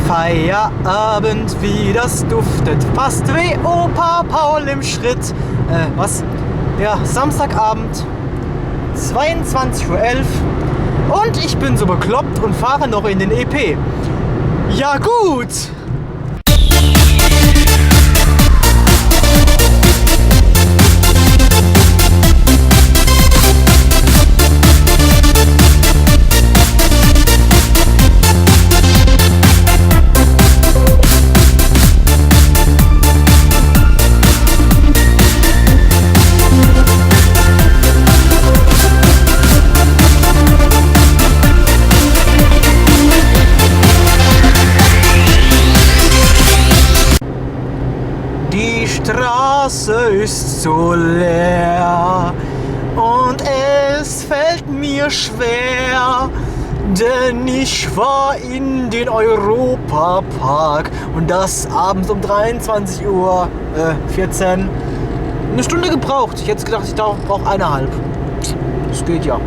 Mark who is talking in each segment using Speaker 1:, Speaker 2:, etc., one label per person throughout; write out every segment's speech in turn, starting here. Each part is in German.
Speaker 1: Feierabend, wie das duftet, fast wie Opa Paul im Schritt. Ja, Samstagabend, 22:11 Uhr und ich bin so bekloppt und fahre noch in den EP. Ja gut! Die Straße ist so leer und es fällt mir schwer, denn ich war in den Europapark und das abends um 23:14 Uhr. Eine Stunde gebraucht. Ich hätte gedacht, ich brauche 1,5. Das geht ja.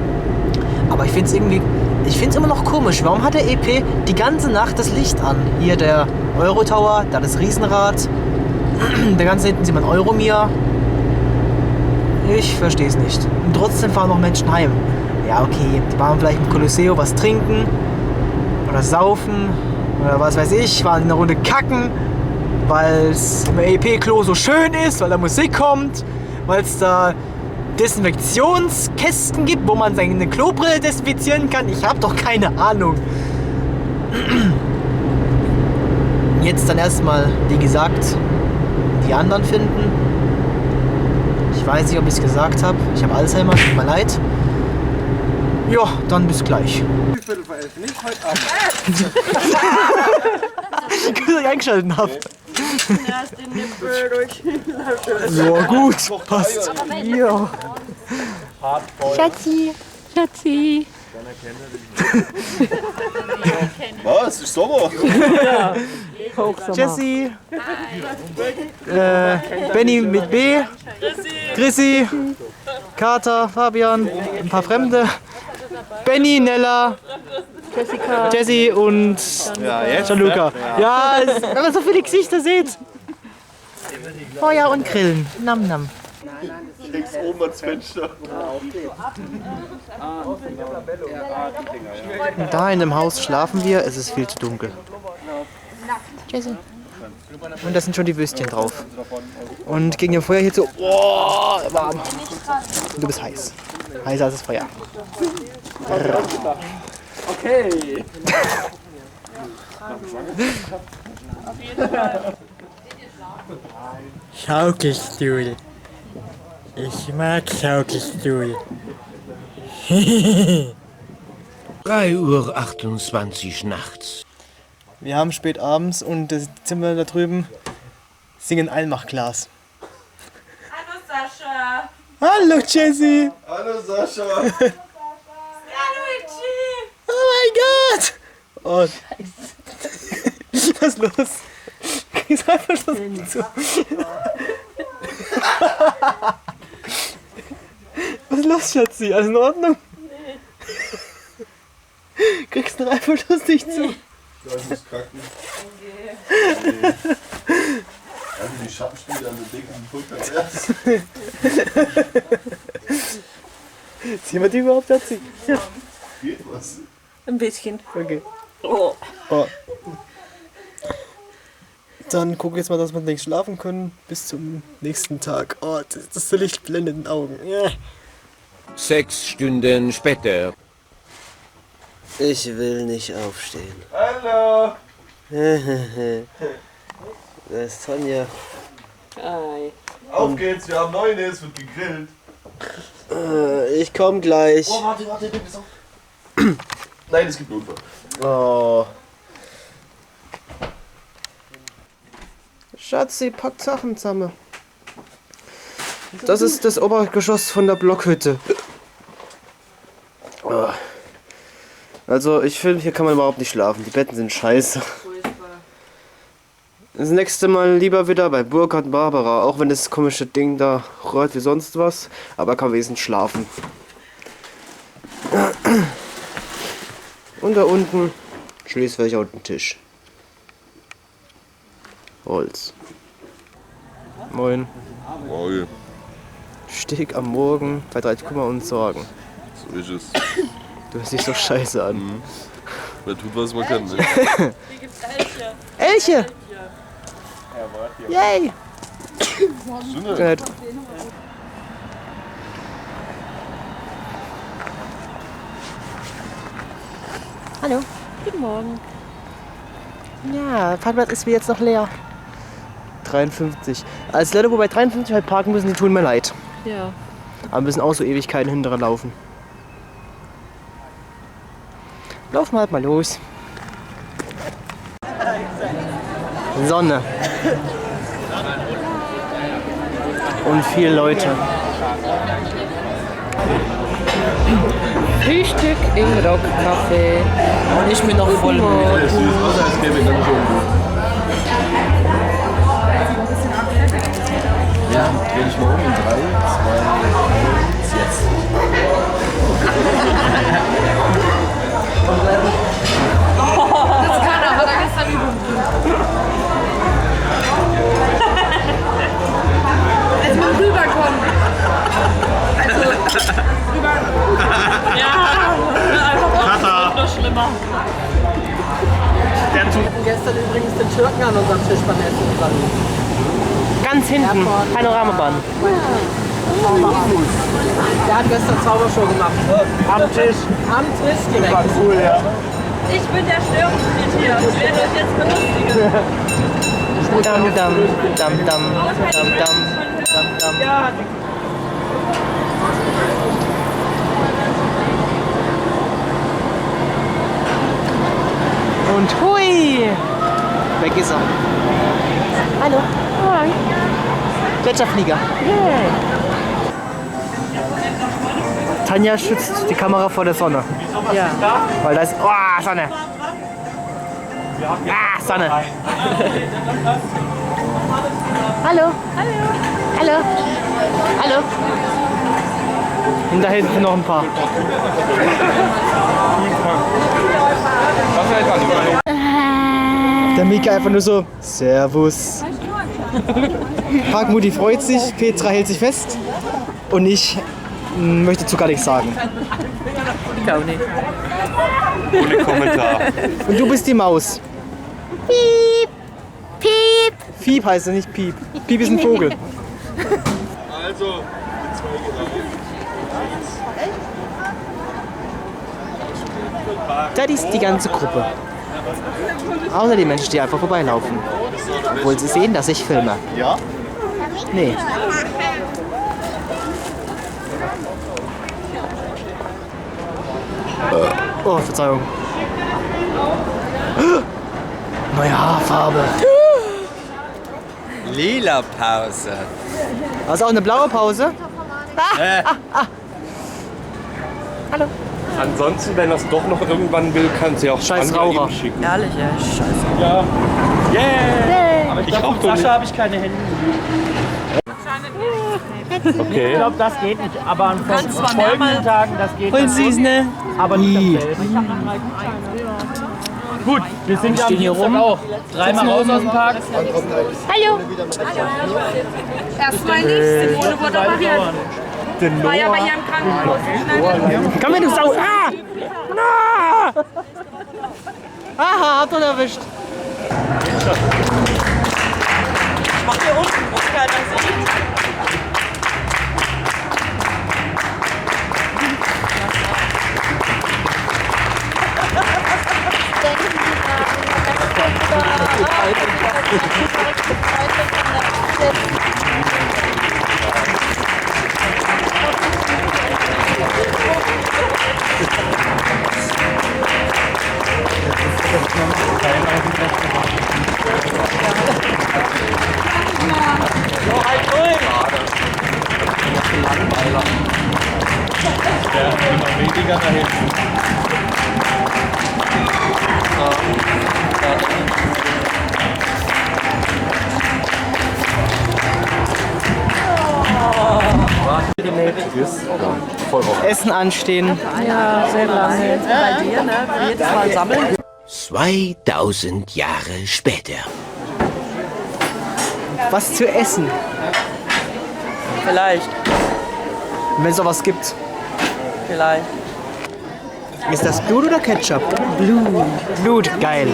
Speaker 1: Aber ich finde es immer noch komisch. Warum hat der EP die ganze Nacht das Licht an? Hier der Eurotower, da das Riesenrad. Der ganze hinten sieht man Euromir. Ich verstehe es nicht. Und trotzdem fahren noch Menschen heim. Ja, okay, die waren vielleicht im Colosseo was trinken oder saufen oder was weiß ich, waren eine Runde kacken, weil es im EP-Klo so schön ist, weil da Musik kommt, weil es da Desinfektionskästen gibt, wo man seine Klobrille desinfizieren kann. Ich habe doch keine Ahnung. Jetzt dann erstmal, wie gesagt, die anderen finden. Ich weiß nicht, ob ich es gesagt habe. Ich habe Alzheimer, tut mir leid. Ja, dann bis gleich. Viertel vor 11, nicht heute Abend. Gut, dass ich eingeschaltet habe. Ja, gut, passt. Ja. Schatzi. Schatzi.
Speaker 2: Was? Ist Sommer?
Speaker 1: Ja. Jessie. Benny mit B. Chrissy. Kater, Fabian. Ein paar Fremde. Benny, Nella. Jessica. Jessie und Gianluca. Ja, wenn man so viele Gesichter sieht. Feuer und Grillen. Nam nam.
Speaker 2: Links oben ans Fenster.
Speaker 1: Da in dem Haus schlafen wir, es ist viel zu dunkel. Jessie. Und da sind schon die Würstchen drauf. Und gegen dem Feuer hier so, oh, warm. Und du bist heiß. Heißer als das Feuer.
Speaker 3: Okay.
Speaker 1: Schaukelstuhl. Ich mag Schaukelstuhl.
Speaker 4: 3:28 Uhr nachts.
Speaker 1: Wir haben spät abends und das Zimmer da drüben singen Einmachglas.
Speaker 5: Hallo Sascha.
Speaker 1: Hallo Jessie.
Speaker 2: Hallo Sascha.
Speaker 5: Hallo Itchy.
Speaker 1: Oh mein Gott. Oh. Was ist los? Kriegst einfach so zu. Was ist los, Schatzi? Alles in Ordnung? Nee. Kriegst du einfach das nicht zu?
Speaker 2: Das ist kacken. Also die Schattenspiele an den dicken Pulver.
Speaker 1: Sehen wir die überhaupt, Schatzi? Ja.
Speaker 2: Geht was?
Speaker 5: Ein bisschen.
Speaker 1: Okay.
Speaker 5: Oh.
Speaker 1: Oh. Dann gucken wir jetzt mal, dass wir nicht schlafen können bis zum nächsten Tag. Oh, das Licht blendet in den Augen. Yeah.
Speaker 4: 6 Stunden später.
Speaker 6: Ich will nicht aufstehen.
Speaker 2: Hallo.
Speaker 6: Das ist Tonja.
Speaker 5: Hi.
Speaker 2: Auf geht's, wir haben Neues, es wird gegrillt.
Speaker 6: Ich komm gleich.
Speaker 2: Oh, warte, du bist auf. Nein, es gibt Notfall.
Speaker 6: Oh.
Speaker 1: Schatzi, packt Sachen zusammen. Das ist das Obergeschoss von der Blockhütte. Oh. Also ich finde, hier kann man überhaupt nicht schlafen. Die Betten sind scheiße. Das nächste Mal lieber wieder bei Burkhard Barbara. Auch wenn das komische Ding da rührt wie sonst was. Aber kann wenigstens schlafen. Und da unten schließt welcher unten Tisch. Holz. Moin.
Speaker 2: Morgen.
Speaker 1: Steg am Morgen bei 30 Kummer und Sorgen.
Speaker 2: So ist es.
Speaker 1: Du hörst dich so scheiße an.
Speaker 2: Man tut, was man kann. Ne?
Speaker 5: Hier gibt's Elche.
Speaker 1: Elche! Yay!
Speaker 2: Sünder.
Speaker 1: Gut. Hallo.
Speaker 5: Guten Morgen.
Speaker 1: Ja, Parkplatz ist wie jetzt noch leer. 53. Als Leute, wo bei 53 halt parken müssen, die tun mir leid.
Speaker 5: Ja.
Speaker 1: Aber müssen auch so Ewigkeiten hinterher laufen. Laufen wir halt mal los. Sonne. Und viele Leute.
Speaker 5: Frühstück im Rockcafé.
Speaker 1: Und ich bin noch voll müde.
Speaker 2: Ja, dreh dich mal um in 3, 2, 1, jetzt.
Speaker 5: Jetzt mal rüberkommen. Also, rüber. Ja, einfach noch schlimmer.
Speaker 3: Wir hatten gestern übrigens den Türken an unserem Tisch beim Essen dran.
Speaker 1: Ganz hinten, Panoramabahn.
Speaker 3: Der hat gestern Zaubershow gemacht. Am Tisch. Am Tisch direkt. War cool, ja.
Speaker 5: Ich bin der Störungsfried hier. Ich werde euch jetzt belustigen.
Speaker 1: Dam, dam, dam, dam, dam, dam, dam, dam.
Speaker 5: Ja,
Speaker 1: Und hui! Weg ist er. Hallo. Hi. Gletscherflieger. Tanja schützt die Kamera vor der Sonne.
Speaker 5: ja.
Speaker 1: Weil da ist. Oh, Sonne! Ah, Sonne! Hallo! Hallo! Hallo! Hallo! Und da hinten noch ein paar. Der Mika einfach nur so, Servus. Parkmutti freut sich, Petra hält sich fest und ich möchte dazu gar nichts sagen.
Speaker 5: Ich auch nicht.
Speaker 2: Ohne Kommentar.
Speaker 1: Und du bist die Maus. Piep, Piep. Piep heißt er, nicht Piep. Piep ist ein Vogel.
Speaker 2: Also, mit 2
Speaker 1: Das ist die ganze Gruppe. Außer die Menschen, die einfach vorbeilaufen. Obwohl sie sehen, dass ich filme.
Speaker 2: Ja?
Speaker 1: Nee. Oh, Verzeihung. Neue Haarfarbe.
Speaker 7: Lila Pause.
Speaker 1: Hast du auch eine blaue Pause? Hallo.
Speaker 8: Ansonsten, wenn das doch noch irgendwann will, kann sie auch
Speaker 1: Scheiß
Speaker 8: Anja
Speaker 1: Raucher.
Speaker 8: eben schicken.
Speaker 5: Ehrlich, ja. Scheiße.
Speaker 8: Ja. Yeah.
Speaker 3: Aber
Speaker 8: Ich auch
Speaker 3: Sascha
Speaker 8: nicht.
Speaker 3: habe ich keine Hände.
Speaker 8: Okay.
Speaker 3: Ich glaube, das geht nicht. Aber an
Speaker 5: kannst zwar
Speaker 3: folgenden
Speaker 5: mehrmal-
Speaker 3: Tagen, das geht
Speaker 1: Voll
Speaker 3: dann
Speaker 1: süß,
Speaker 3: schon.
Speaker 1: ne?
Speaker 3: Aber nicht am selben. Gut, wir sind ja am Dienstag auch. Dreimal raus aus dem Park.
Speaker 1: Hallo.
Speaker 5: Erstmal nicht. Simone wurde operiert. War ja bei ihrem Krankenhaus.
Speaker 1: Komm her, du Sau. Ah! Ah! Aha, hat er erwischt.
Speaker 5: Mach hier unten, wo keiner sieht.
Speaker 8: Weniger da hinten.
Speaker 1: Essen anstehen.
Speaker 5: Ja, sehr lange. Bei dir, ne? Jedes Mal sammeln.
Speaker 4: 2000 Jahre später.
Speaker 1: Was zu essen.
Speaker 3: Vielleicht.
Speaker 1: Wenn es noch was gibt.
Speaker 3: Vielleicht.
Speaker 1: Ist das Blut oder Ketchup? Blut, geil.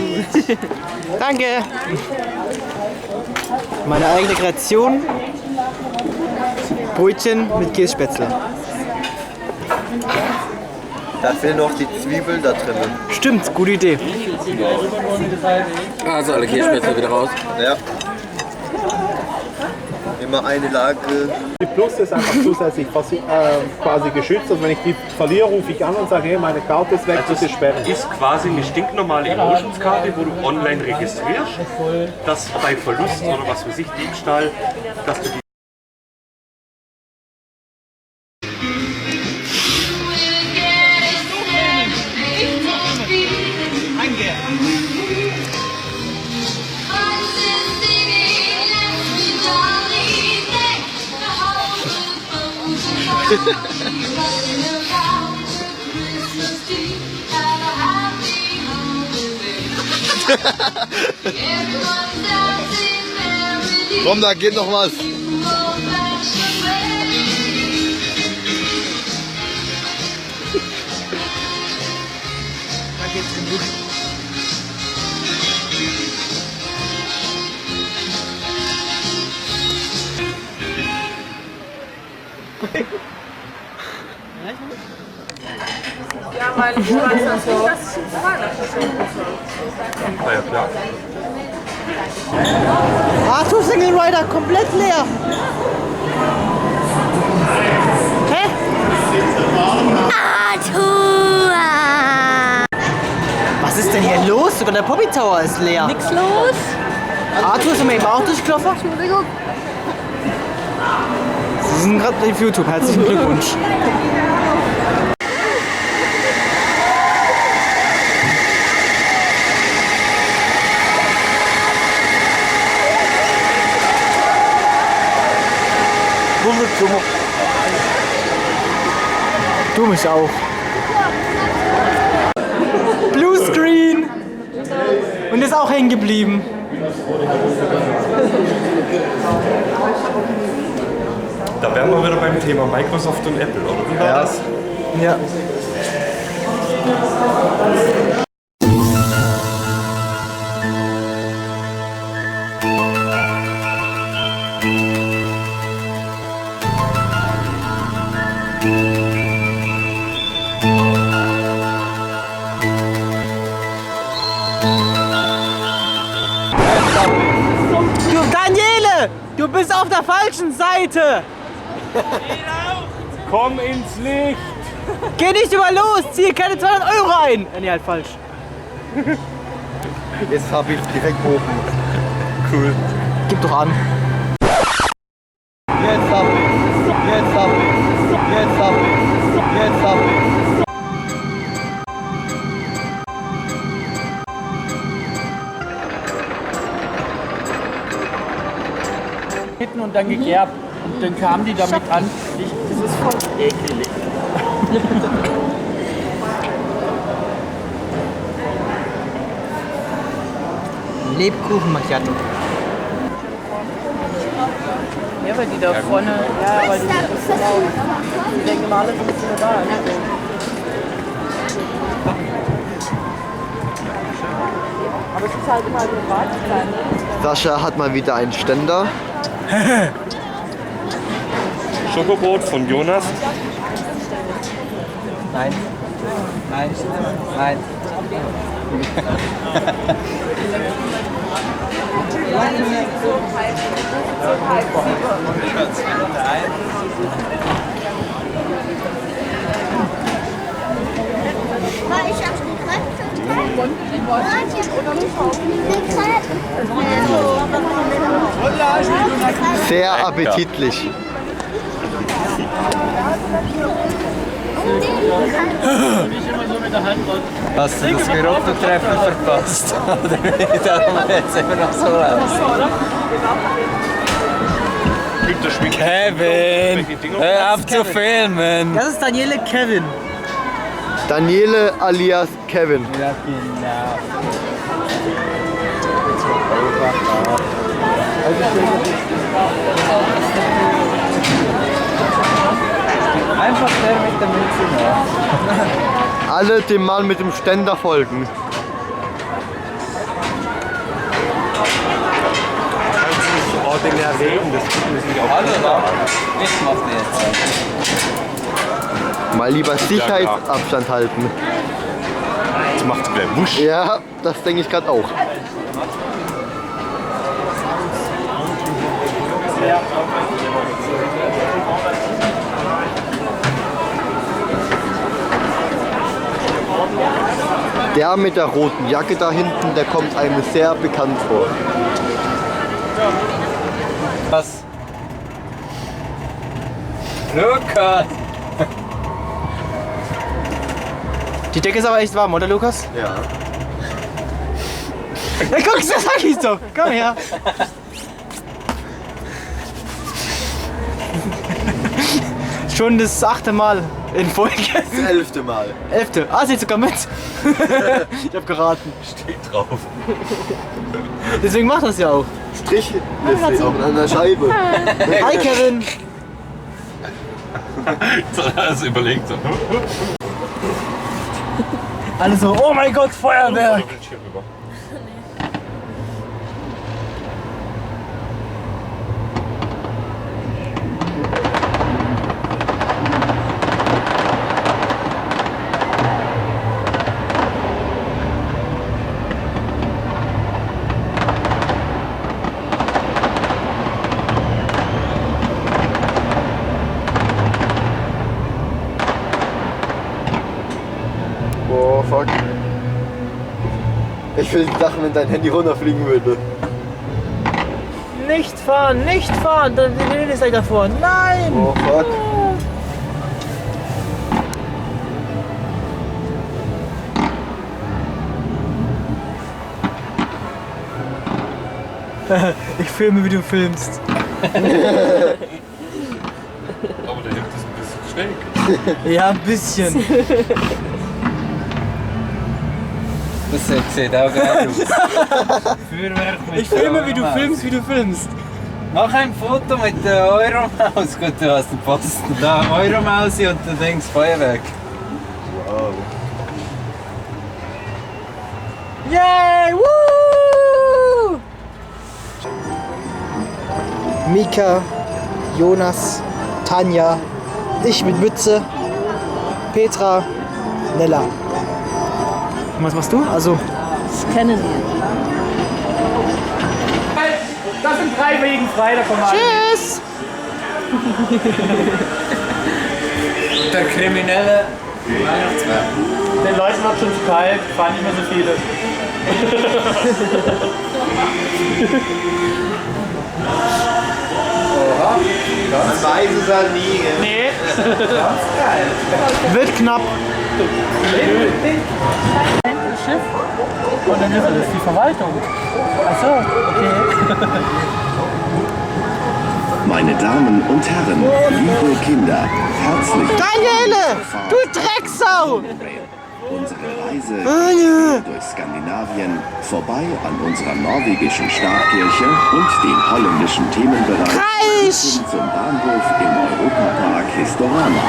Speaker 1: Danke. Meine eigene Kreation. Brötchen mit Kässpätzle.
Speaker 6: Da fehlen noch die Zwiebeln da drinnen.
Speaker 1: Stimmt, gute Idee.
Speaker 2: Also alle Kässpätzle wieder raus.
Speaker 6: Ja. Immer eine Lage.
Speaker 7: Die Plus ist einfach zusätzlich quasi geschützt. Und wenn ich die verliere, rufe ich an und sage, hey, meine Karte ist weg, bitte sperren.
Speaker 8: Ist quasi eine stinknormale Emotionskarte, wo du online registrierst, dass bei Verlust oder was weiß ich, Diebstahl, dass du die
Speaker 6: Komm, da geht noch was.
Speaker 5: Ja, weil ich weiß, dass ich Weihnachten schenken soll.
Speaker 8: ja klar.
Speaker 1: Arthur Single Rider komplett leer. Hä?
Speaker 9: Arthur!
Speaker 1: Was ist denn hier los? Sogar der Poppy Tower ist leer.
Speaker 9: Nix los?
Speaker 1: Arthur ist mir eben auch durchgelaufen.
Speaker 9: Entschuldigung.
Speaker 1: Sie sind gerade auf YouTube. Herzlichen Glückwunsch. Du mich auch. Bluescreen! Und ist auch hängen geblieben.
Speaker 8: Da wären wir wieder beim Thema Microsoft und Apple, oder wie war das?
Speaker 1: Ja. Du Daniele! Du bist auf der falschen Seite!
Speaker 7: Komm ins Licht!
Speaker 1: Geh nicht über los! Zieh keine 200 € ein! Nee, halt falsch.
Speaker 6: Jetzt habe ich direkt oben.
Speaker 8: Cool.
Speaker 1: Gib doch an.
Speaker 6: Jetzt hab ich. Jetzt hab ich. Jetzt hab ich. Jetzt hab ich.
Speaker 3: Und dann gegerbt. Und dann kamen die damit an. Das ist voll ekelig.
Speaker 1: Lebkuchen Macchiato.
Speaker 3: Ja, weil die da vorne, ja, weil die das genau, die denken mal, alles ist wieder da. Aber es ist halt immer eine Wartezeit.
Speaker 6: Sascha hat mal wieder einen Ständer.
Speaker 8: Schokobrot von Jonas.
Speaker 1: Nein. Nein. Nein.
Speaker 6: Sehr appetitlich.
Speaker 2: Hast du das Gerotto-Treffen verpasst? Oder wie? Darum jetzt immer noch so aus. Kevin! Hör auf zu filmen!
Speaker 1: Das ist Daniele Kevin.
Speaker 6: Daniele alias Kevin.
Speaker 2: Ja, genau.
Speaker 6: Alle dem Mann mit dem Ständer folgen.
Speaker 7: ordinär reden, das tut mir nicht auf.
Speaker 2: Ich mach dir jetzt.
Speaker 6: Mal lieber Sicherheitsabstand halten.
Speaker 7: Das macht gleich Wusch.
Speaker 6: Ja, das denke ich gerade auch. Der mit der roten Jacke da hinten, der kommt einem sehr bekannt vor.
Speaker 2: Was? Lukas!
Speaker 1: Die Decke ist aber echt warm, oder Lukas?
Speaker 6: Ja.
Speaker 1: Ja, guck, das sag ich doch. Komm her. Schon das 8. Mal in Folge.
Speaker 6: Das 11. Mal.
Speaker 1: 11. Ah, sie sogar mit. Ich hab geraten.
Speaker 7: Steht drauf.
Speaker 1: Deswegen macht das ja auch.
Speaker 6: Strich ist an der Scheibe.
Speaker 1: Hi Kevin.
Speaker 8: Also überlegt so.
Speaker 1: Alle so, oh mein Gott, Feuerwerk.
Speaker 6: Oh fuck. Ich will nicht lachen, wenn dein Handy runterfliegen würde.
Speaker 1: Nicht fahren, nicht fahren. Die Linie ist gleich davor. Nein.
Speaker 6: Oh fuck.
Speaker 1: Ich filme, wie du filmst.
Speaker 8: Aber der Hemd ist ein bisschen schräg.
Speaker 1: Ja, ein bisschen.
Speaker 2: Das sieht auch geil aus.
Speaker 1: Ich filme, wie du filmst, wie du filmst.
Speaker 2: Mach ein Foto mit der Euromaus. Gut, du hast den Posten da. Euromaus und du denkst Feuerwerk.
Speaker 6: Wow.
Speaker 1: Yay! Woo! Mika, Jonas, Tanja, ich mit Mütze, Petra, Nella. Und was machst du? Also.
Speaker 3: Scannen wir.
Speaker 1: Das sind 3 Wegen frei, da kommen wir. Tschüss!
Speaker 2: Der kriminelle Weihnachtsmann.
Speaker 1: Den Leuten macht schon zu kalt, fahren nicht mehr so viele.
Speaker 6: Man weiß es halt nie.
Speaker 1: Nee. Wird knapp. Schiff? Und dann ist das die Verwaltung. Achso, okay.
Speaker 9: Meine Damen und Herren, liebe Kinder, herzlich
Speaker 1: Daniele, du Drecksau!
Speaker 9: Unsere Reise durch Skandinavien, vorbei an unserer norwegischen Stadtkirche und dem holländischen Themenbereich bis hin zum Bahnhof im Europapark Historama.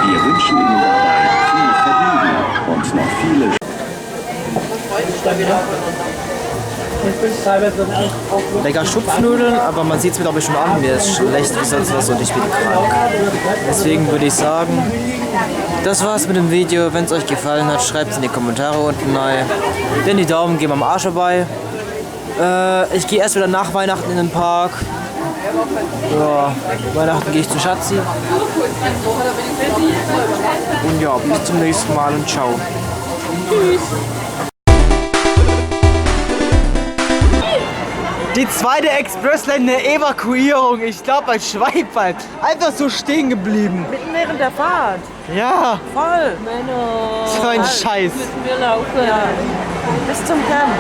Speaker 9: Wir wünschen Ihnen dabei viel Vergnügen und noch viele
Speaker 1: Lecker Schupfnudeln, aber man sieht es mir glaube ich schon an, mir ist schlecht wie sonst was und ich bin krank. Deswegen würde ich sagen, das war's mit dem Video. Wenn es euch gefallen hat, schreibt es in die Kommentare unten rein. Denn die Daumen gehen am Arsch vorbei. Ich gehe erst wieder nach Weihnachten in den Park. Ja, Weihnachten gehe ich zu Schatzi. Und ja, bis zum nächsten Mal und ciao. Tschüss. Die zweite Expressline der Evakuierung, ich glaube als Schweibwald, einfach so stehen geblieben.
Speaker 3: Mitten während der Fahrt.
Speaker 1: Ja,
Speaker 3: Voll. Menno.
Speaker 1: so ein Scheiß.
Speaker 3: Wir laufen. Ja. Bis zum Camp.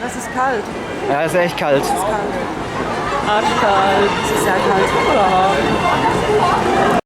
Speaker 3: Das ist kalt.
Speaker 1: Ja, ist echt kalt.
Speaker 3: Es ist kalt. Arschkalt. Es ist sehr kalt. Ja.